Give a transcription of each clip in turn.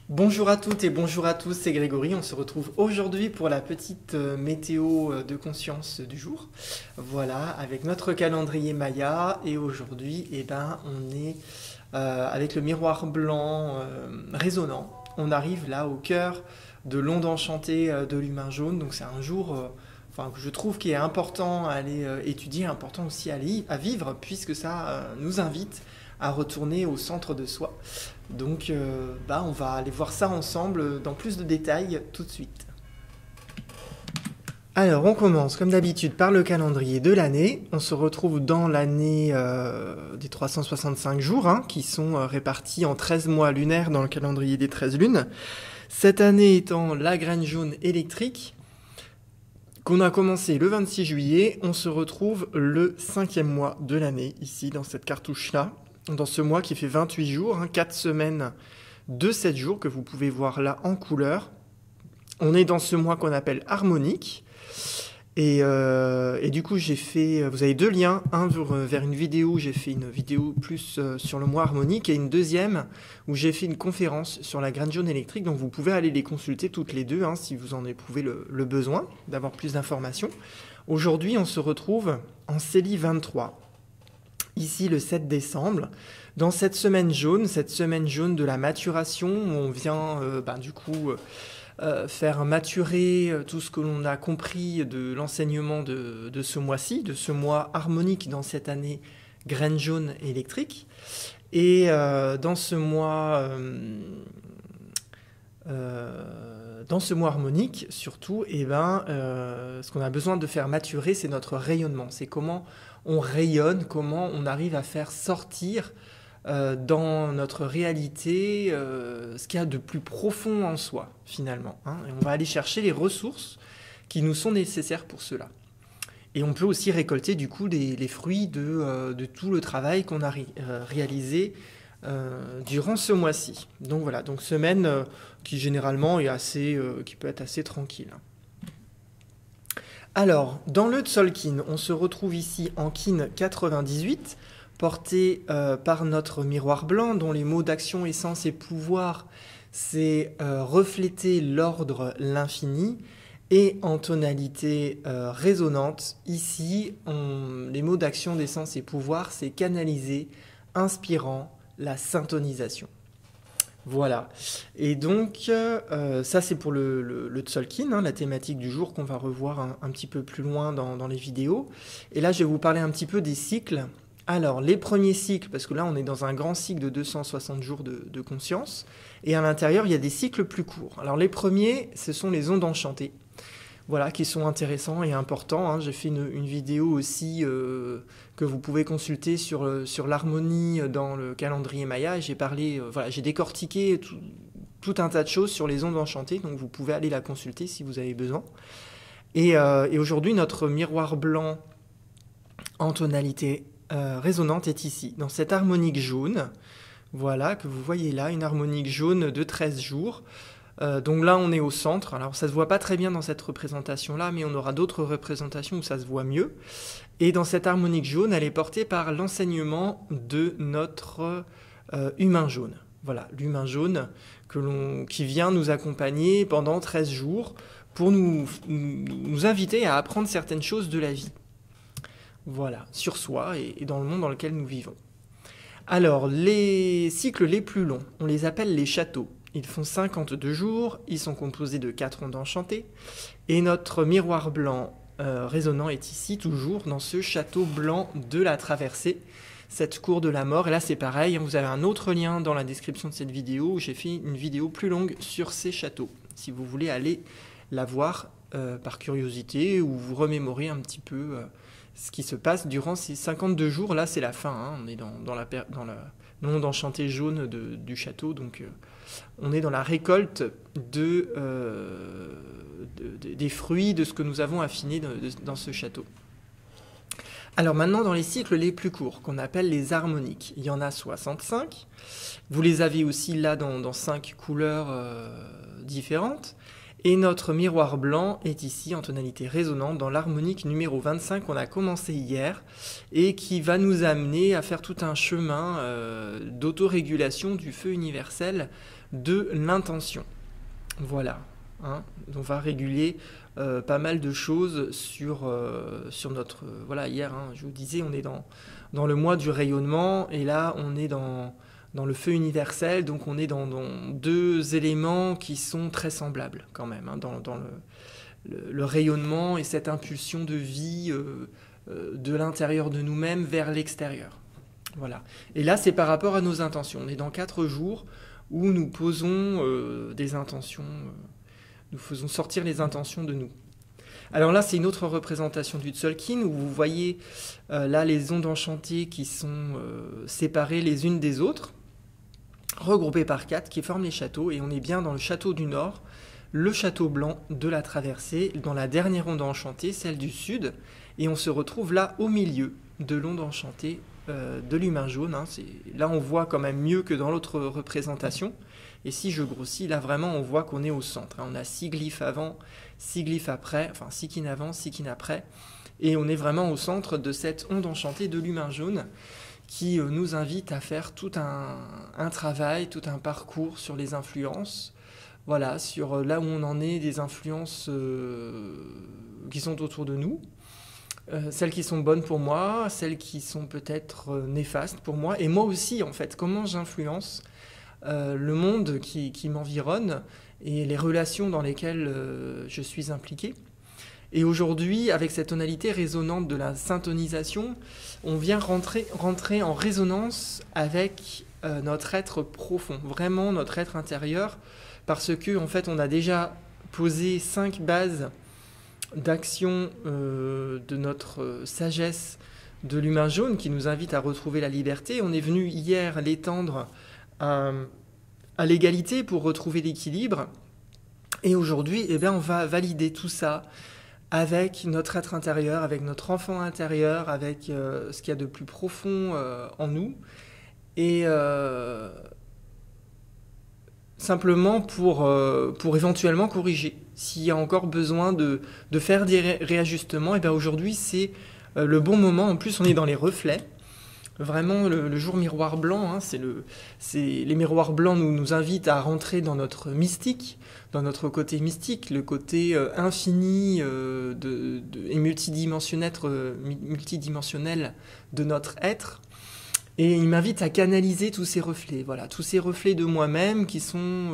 Bonjour à toutes et bonjour à tous, c'est Grégory. On se retrouve aujourd'hui pour la petite météo de conscience du jour. Voilà, avec notre calendrier Maya. Et aujourd'hui, on est avec le miroir blanc résonnant. On arrive là au cœur de l'onde enchantée de l'humain jaune. Donc c'est un jour que je trouve qui est important à aller étudier, important aussi à vivre, puisque ça nous invite à retourner au centre de soi. Donc on va aller voir ça ensemble dans plus de détails tout de suite. Alors on commence comme d'habitude par le calendrier de l'année. On se retrouve dans l'année des 365 jours qui sont répartis en 13 mois lunaires dans le calendrier des 13 lunes. Cette année étant la graine jaune électrique qu'on a commencé le 26 juillet, on se retrouve le 5e mois de l'année ici dans cette cartouche-là. Dans ce mois qui fait 28 jours, 4 semaines de 7 jours que vous pouvez voir là en couleur. On est dans ce mois qu'on appelle harmonique. Et du coup, vous avez deux liens, un vers une vidéo, j'ai fait une vidéo plus sur le mois harmonique, et une deuxième où j'ai fait une conférence sur la graine jaune électrique. Donc vous pouvez aller les consulter toutes les deux si vous en éprouvez le besoin d'avoir plus d'informations. Aujourd'hui, on se retrouve en Célie 23. Ici le 7 décembre, dans cette semaine jaune de la maturation, où on vient faire maturer tout ce que l'on a compris de l'enseignement de ce mois-ci, de ce mois harmonique dans cette année graine jaune électrique. Et dans ce mois harmonique, surtout, ce qu'on a besoin de faire maturer, c'est notre rayonnement. C'est comment on rayonne, comment on arrive à faire sortir dans notre réalité ce qu'il y a de plus profond en soi, finalement. Et on va aller chercher les ressources qui nous sont nécessaires pour cela. Et on peut aussi récolter du coup les fruits de tout le travail qu'on a réalisé durant ce mois-ci. Donc voilà, donc semaine qui généralement est qui peut être assez tranquille. Alors, dans le Tzolk'in, on se retrouve ici en Kin 98, porté par notre miroir blanc, dont les mots d'action, essence et pouvoir, c'est refléter l'ordre, l'infini, et en tonalité résonante, ici, les mots d'action, d'essence et pouvoir, c'est canaliser, inspirant, la syntonisation. Voilà, et donc ça c'est pour le Tzolk'in, la thématique du jour qu'on va revoir un petit peu plus loin dans les vidéos. Et là je vais vous parler un petit peu des cycles. Alors les premiers cycles, parce que là on est dans un grand cycle de 260 jours de conscience, et à l'intérieur il y a des cycles plus courts. Alors les premiers, ce sont les ondes enchantées, voilà, qui sont intéressants et importants. J'ai fait une vidéo aussi que vous pouvez consulter sur l'harmonie dans le calendrier Maya. J'ai décortiqué tout un tas de choses sur les ondes enchantées, donc vous pouvez aller la consulter si vous avez besoin. Et aujourd'hui, notre miroir blanc en tonalité résonante est ici, dans cette harmonique jaune, voilà, que vous voyez là, une harmonique jaune de 13 jours. Donc là on est au centre, alors ça se voit pas très bien dans cette représentation là, mais on aura d'autres représentations où ça se voit mieux. Et dans cette harmonique jaune, elle est portée par l'enseignement de notre humain jaune. Voilà, l'humain jaune qui vient nous accompagner pendant 13 jours pour nous inviter à apprendre certaines choses de la vie. Voilà, sur soi et dans le monde dans lequel nous vivons. Alors, les cycles les plus longs, on les appelle les châteaux. Ils font 52 jours, ils sont composés de 4 ondes enchantées, et notre miroir blanc résonnant est ici, toujours dans ce château blanc de la traversée, cette cour de la mort. Et là c'est pareil, vous avez un autre lien dans la description de cette vidéo, où j'ai fait une vidéo plus longue sur ces châteaux, si vous voulez aller la voir par curiosité, ou vous remémorer un petit peu ce qui se passe durant ces 52 jours. Là c'est la fin, on est dans la l'onde enchantée jaune du château, donc on est dans la récolte des fruits de ce que nous avons affiné dans ce château. Alors maintenant, dans les cycles les plus courts, qu'on appelle les harmoniques, il y en a 65. Vous les avez aussi là dans 5 couleurs différentes. Et notre miroir blanc est ici en tonalité résonante dans l'harmonique numéro 25 qu'on a commencé hier et qui va nous amener à faire tout un chemin d'autorégulation du feu universel de l'intention. Voilà. Hein. On va réguler pas mal de choses sur notre... voilà, hier, hein, je vous disais, on est dans le mois du rayonnement, et là, on est dans le feu universel, donc on est dans deux éléments qui sont très semblables quand même, hein, dans le rayonnement et cette impulsion de vie de l'intérieur de nous-mêmes vers l'extérieur. Voilà. Et là, c'est par rapport à nos intentions. On est dans 4 jours où nous posons des intentions, nous faisons sortir les intentions de nous. Alors là, c'est une autre représentation du Tzolk'in, où vous voyez là les ondes enchantées qui sont séparées les unes des autres, regroupées par 4, qui forment les châteaux, et on est bien dans le château du Nord, le château blanc de la traversée, dans la dernière onde enchantée, celle du Sud, et on se retrouve là au milieu de l'onde enchantée de l'humain jaune. Hein. Là, on voit quand même mieux que dans l'autre représentation. Et si je grossis, là vraiment, on voit qu'on est au centre. Hein. On a 6 glyphes avant, 6 glyphes après, enfin 6 kin avant, 6 kin après. Et on est vraiment au centre de cette onde enchantée de l'humain jaune qui nous invite à faire tout un travail, tout un parcours sur les influences. Voilà, sur là où on en est, des influences qui sont autour de nous. Celles qui sont bonnes pour moi, celles qui sont peut-être néfastes pour moi, et moi aussi en fait, comment j'influence le monde qui m'environne et les relations dans lesquelles je suis impliqué. Et aujourd'hui, avec cette tonalité résonante de la syntonisation, on vient rentrer en résonance avec notre être profond, vraiment notre être intérieur, parce que en fait, on a déjà posé 5 bases d'action de notre sagesse de l'humain jaune qui nous invite à retrouver la liberté. On est venu hier l'étendre à l'égalité pour retrouver l'équilibre. Et aujourd'hui, eh bien, on va valider tout ça avec notre être intérieur, avec notre enfant intérieur, avec ce qu'il y a de plus profond en nous. Et simplement pour éventuellement corriger. S'il y a encore besoin de faire des réajustements, et bien aujourd'hui c'est le bon moment. En plus on est dans les reflets. Vraiment le jour miroir blanc, hein, les miroirs blancs nous invitent à rentrer dans notre mystique, dans notre côté mystique, le côté infini et multidimensionnel de notre être. Et il m'invite à canaliser tous ces reflets, voilà, tous ces reflets de moi-même qui sont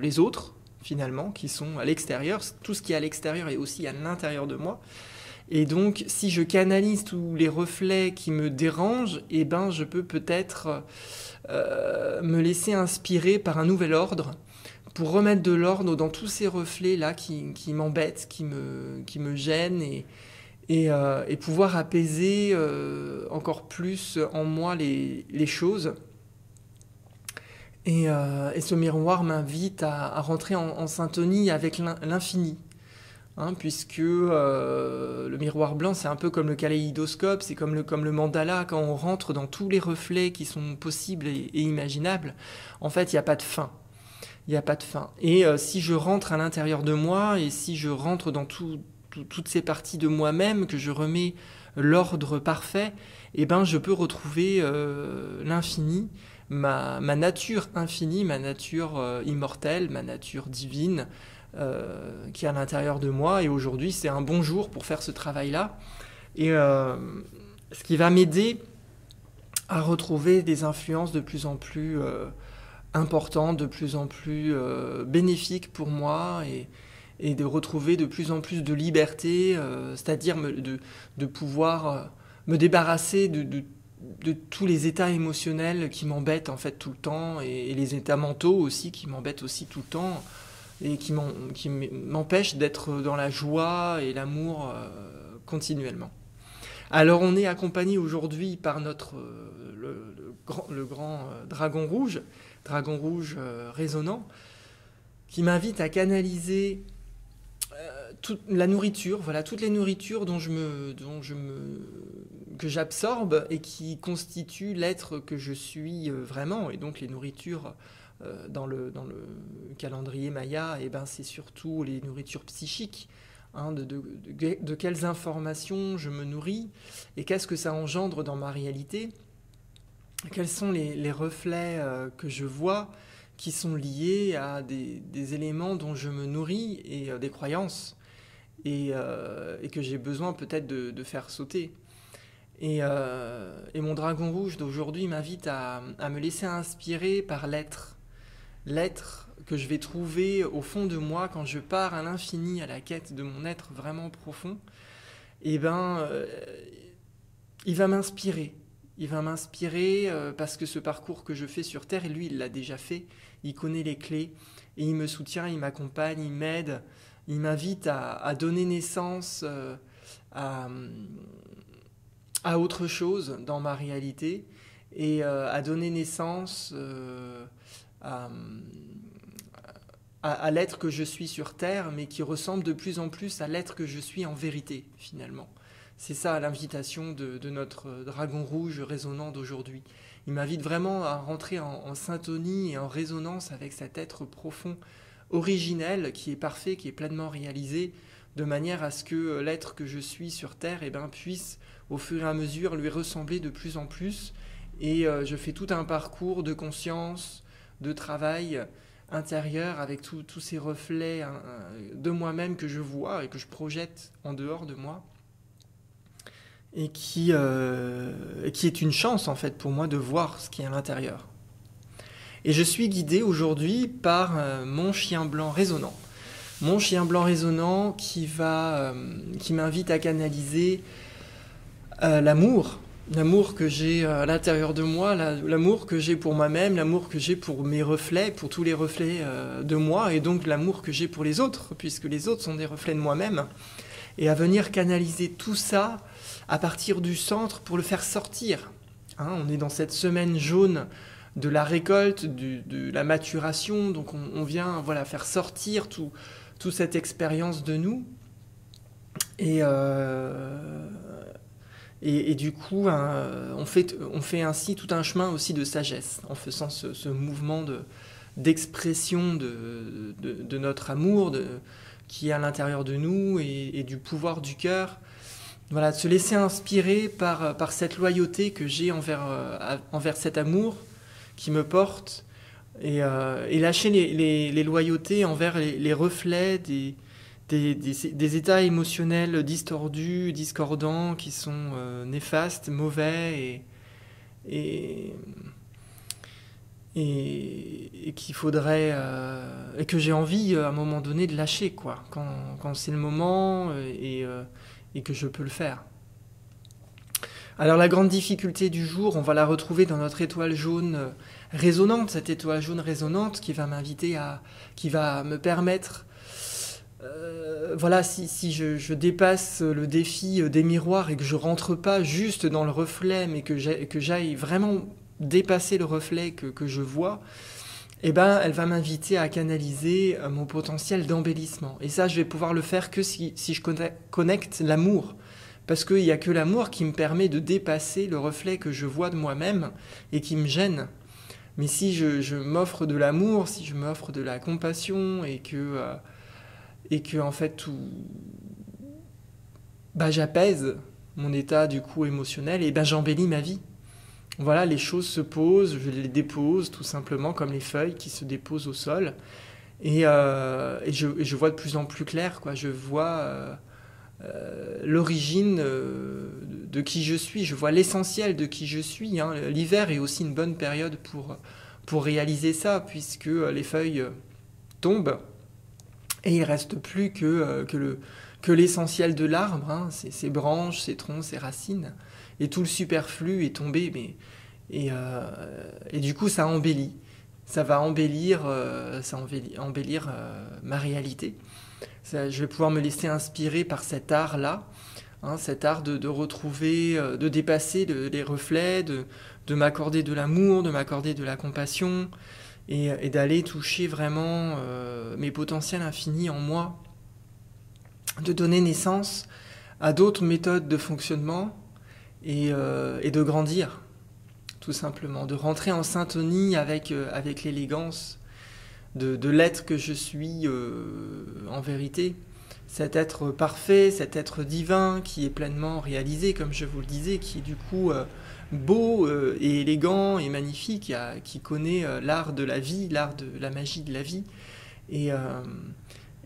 les autres, finalement, qui sont à l'extérieur. Tout ce qui est à l'extérieur est aussi à l'intérieur de moi. Et donc, si je canalise tous les reflets qui me dérangent, eh ben, je peux peut-être me laisser inspirer par un nouvel ordre pour remettre de l'ordre dans tous ces reflets-là qui m'embêtent, qui me gênent et pouvoir apaiser encore plus en moi les choses. Et ce miroir m'invite à rentrer en syntonie avec l'infini. Hein, puisque le miroir blanc, c'est un peu comme le kaléidoscope, c'est comme le mandala, quand on rentre dans tous les reflets qui sont possibles et imaginables, en fait, il n'y a pas de fin. Il n'y a pas de fin. Et si je rentre à l'intérieur de moi, et si je rentre dans toutes ces parties de moi-même, que je remets l'ordre parfait, eh ben, je peux retrouver l'infini, ma nature infinie, ma nature immortelle, ma nature divine, qui est à l'intérieur de moi. Et aujourd'hui, c'est un bon jour pour faire ce travail-là. Et ce qui va m'aider à retrouver des influences de plus en plus importantes, de plus en plus bénéfiques pour moi, et de retrouver de plus en plus de liberté, c'est-à-dire de pouvoir me débarrasser de tous les états émotionnels qui m'embêtent en fait tout le temps, et les états mentaux aussi qui m'embêtent aussi tout le temps, et qui m'empêchent d'être dans la joie et l'amour continuellement. Alors on est accompagné aujourd'hui par le grand dragon rouge résonnant, qui m'invite à canaliser toute la nourriture, voilà, toutes les nourritures que j'absorbe et qui constituent l'être que je suis vraiment. Et donc les nourritures dans le calendrier maya, eh ben, c'est surtout les nourritures psychiques, hein, de quelles informations je me nourris et qu'est-ce que ça engendre dans ma réalité, quels sont les reflets que je vois, qui sont liés à des éléments dont je me nourris et des croyances et que j'ai besoin peut-être de faire sauter. Et mon dragon rouge d'aujourd'hui m'invite à me laisser inspirer par l'être. L'être que je vais trouver au fond de moi quand je pars à l'infini à la quête de mon être vraiment profond. Et il va m'inspirer. Il va m'inspirer parce que ce parcours que je fais sur Terre, et lui, il l'a déjà fait. Il connaît les clés et il me soutient, il m'accompagne, il m'aide. Il m'invite à donner naissance à, à autre chose dans ma réalité et à donner naissance à, à l'être que je suis sur Terre, mais qui ressemble de plus en plus à l'être que je suis en vérité, finalement. C'est ça l'invitation de notre dragon rouge résonnant d'aujourd'hui. Il m'invite vraiment à rentrer en syntonie et en résonance avec cet être profond, originel, qui est parfait, qui est pleinement réalisé, de manière à ce que l'être que je suis sur Terre puisse, au fur et à mesure, lui ressembler de plus en plus. Et je fais tout un parcours de conscience, de travail intérieur, avec tous ces reflets de moi-même que je vois et que je projette en dehors de moi. Et qui est une chance, en fait, pour moi de voir ce qui est à l'intérieur. Et je suis guidé aujourd'hui par mon chien blanc résonnant. Mon chien blanc résonnant qui m'invite à canaliser l'amour que j'ai à l'intérieur de moi, l'amour que j'ai pour moi-même, l'amour que j'ai pour mes reflets, pour tous les reflets de moi, et donc l'amour que j'ai pour les autres, puisque les autres sont des reflets de moi-même, et à venir canaliser tout ça à partir du centre pour le faire sortir. On est dans cette semaine jaune de la récolte, de la maturation, donc on vient faire sortir toute cette expérience de nous. Et du coup, on fait ainsi tout un chemin aussi de sagesse, en faisant ce mouvement d'expression de notre amour qui est à l'intérieur de nous et du pouvoir du cœur. Voilà, de se laisser inspirer par cette loyauté que j'ai envers cet amour qui me porte et lâcher les loyautés envers les reflets des états émotionnels distordus, discordants, qui sont néfastes, mauvais et qu'il faudrait et que j'ai envie à un moment donné de lâcher quand c'est le moment et que je peux le faire. Alors la grande difficulté du jour, on va la retrouver dans notre étoile jaune résonante, cette étoile jaune résonante qui va qui va me permettre, si je dépasse le défi des miroirs et que je rentre pas juste dans le reflet, mais que j'aille vraiment dépasser le reflet que je vois, elle va m'inviter à canaliser mon potentiel d'embellissement. Et ça, je vais pouvoir le faire que si je connecte l'amour. Parce qu'il n'y a que l'amour qui me permet de dépasser le reflet que je vois de moi-même et qui me gêne. Mais si je m'offre de l'amour, si je m'offre de la compassion et que en fait, j'apaise mon état du coup émotionnel, et j'embellis ma vie. Voilà, les choses se posent, je les dépose tout simplement comme les feuilles qui se déposent au sol. Et je vois de plus en plus clair, je vois l'origine de qui je suis, je vois l'essentiel de qui je suis. L'hiver est aussi une bonne période pour réaliser ça, puisque les feuilles tombent et il ne reste plus que l'essentiel de l'arbre, ses branches, ses troncs, ses racines. Et tout le superflu est tombé, et du coup ça embellit. Ça va embellir ma réalité. Je vais pouvoir me laisser inspirer par cet art-là, cet art de retrouver, de dépasser les reflets, de m'accorder de l'amour, de m'accorder de la compassion, et d'aller toucher vraiment mes potentiels infinis en moi, de donner naissance à d'autres méthodes de fonctionnement, et de grandir, tout simplement, de rentrer en syntonie avec l'élégance de l'être que je suis en vérité, cet être parfait, cet être divin qui est pleinement réalisé, comme je vous le disais, qui est du coup beau et élégant et magnifique, qui connaît l'art de la vie, l'art de la magie de la vie, et, euh,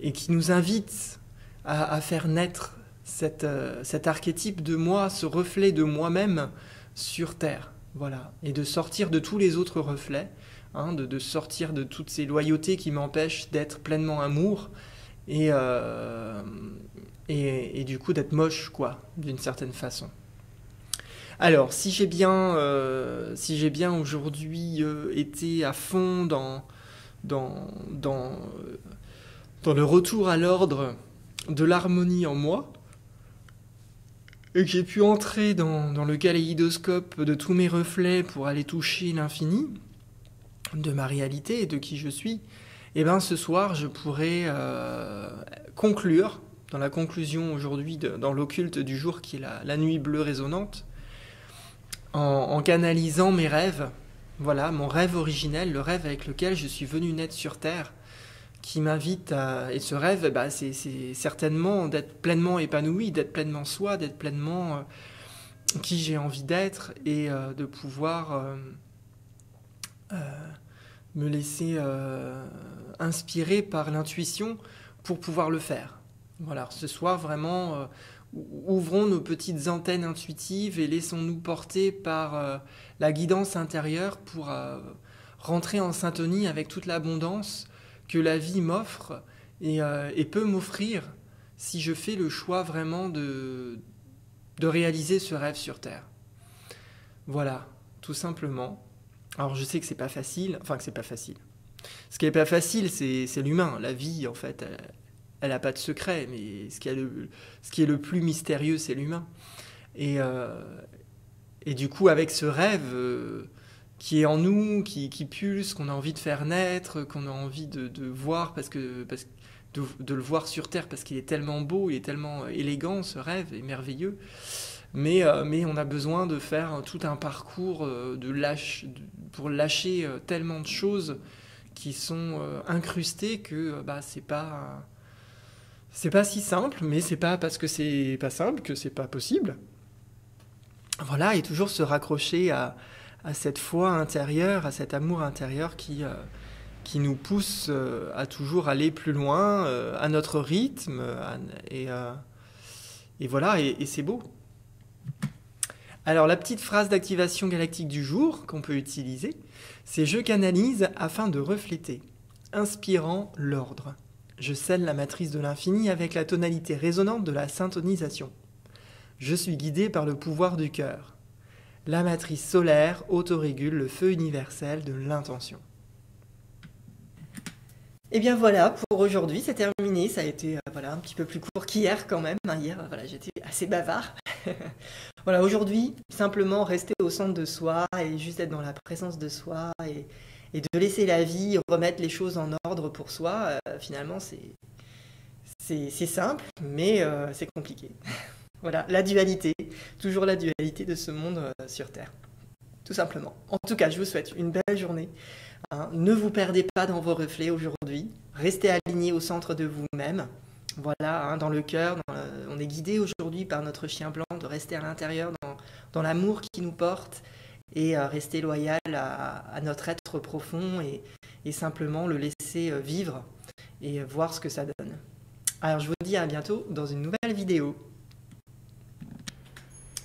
et qui nous invite à faire naître cet archétype de moi, ce reflet de moi-même sur Terre. Voilà. Et de sortir de tous les autres reflets, hein, de sortir de toutes ces loyautés qui m'empêchent d'être pleinement amour, et, euh, et du coup d'être moche, quoi, d'une certaine façon. Alors, si j'ai bien aujourd'hui été à fond dans, dans, euh, dans le retour à l'ordre de l'harmonie en moi, et que j'ai pu entrer dans le kaléidoscope de tous mes reflets pour aller toucher l'infini de ma réalité et de qui je suis, et bien ce soir je pourrais conclure, dans la conclusion aujourd'hui, dans l'occulte du jour qui est la nuit bleue résonante, en canalisant mes rêves, voilà, mon rêve originel, le rêve avec lequel je suis venu naître sur Terre, qui m'invite à... Et ce rêve, bah, c'est certainement d'être pleinement épanoui, d'être pleinement soi, d'être pleinement qui j'ai envie d'être, et de pouvoir euh, me laisser inspirer par l'intuition pour pouvoir le faire. Voilà, ce soir vraiment, ouvrons nos petites antennes intuitives et laissons-nous porter par la guidance intérieure pour rentrer en syntonie avec toute l'abondance que la vie m'offre et peut m'offrir si je fais le choix vraiment de réaliser ce rêve sur Terre. Voilà, tout simplement. Alors je sais que c'est pas facile, enfin que c'est pas facile. Ce qui est pas facile, c'est l'humain. La vie, en fait, elle a pas de secret, mais ce qui est le plus mystérieux, c'est l'humain. Et, euh, et du coup, avec ce rêve qui est en nous, qui pulse, qu'on a envie de faire naître, qu'on a envie de voir, de le voir sur Terre, parce qu'il est tellement beau, il est tellement élégant, ce rêve est merveilleux. Mais on a besoin de faire tout un parcours pour lâcher tellement de choses qui sont incrustées que bah, c'est pas si simple, mais c'est pas parce que c'est pas simple que c'est pas possible. Voilà, et toujours se raccrocher à cette foi intérieure, à cet amour intérieur qui nous pousse à toujours aller plus loin, à notre rythme, et voilà, et c'est beau. Alors la petite phrase d'activation galactique du jour qu'on peut utiliser, c'est « Je canalise afin de refléter, inspirant l'ordre. Je scelle la matrice de l'infini avec la tonalité résonante de la syntonisation. Je suis guidé par le pouvoir du cœur. La matrice solaire autorégule le feu universel de l'intention. » Et bien voilà, pour aujourd'hui, c'est terminé. Ça a été voilà, un petit peu plus court qu'hier quand même. Hier, voilà, j'étais assez bavard. Voilà, aujourd'hui, simplement rester au centre de soi et juste être dans la présence de soi et de laisser la vie remettre les choses en ordre pour soi. Finalement, c'est simple, mais c'est compliqué. Voilà, la dualité, toujours la dualité de ce monde sur Terre. Tout simplement. En tout cas, je vous souhaite une belle journée. Hein. Ne vous perdez pas dans vos reflets aujourd'hui. Restez alignés au centre de vous-même. Voilà, hein, dans le cœur. On est guidé aujourd'hui par notre chien blanc de rester à l'intérieur, dans l'amour qui nous porte et rester loyal à notre être profond et simplement le laisser vivre et voir ce que ça donne. Alors, je vous dis à bientôt dans une nouvelle vidéo.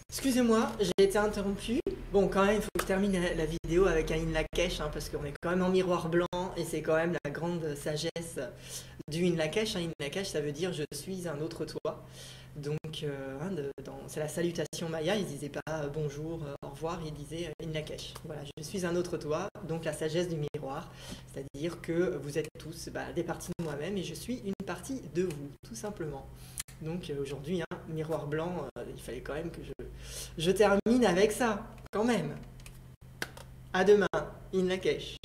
Excusez-moi, j'ai été interrompu. Bon, quand même, il faut que je termine la vidéo avec un In Lak'ech, hein, parce qu'on est quand même en miroir blanc, et c'est quand même la grande sagesse du In Lak'ech. In Lak'ech, ça veut dire « je suis un autre toi ». Donc, c'est la salutation maya, ils disaient pas bonjour, au revoir, ils disaient In Lak'ech. Voilà, je suis un autre toi, donc la sagesse du miroir, c'est-à-dire que vous êtes tous des parties de moi-même, et je suis une partie de vous, tout simplement. Donc aujourd'hui, miroir blanc, il fallait quand même que je termine avec ça, quand même. À demain, In Lak'ech.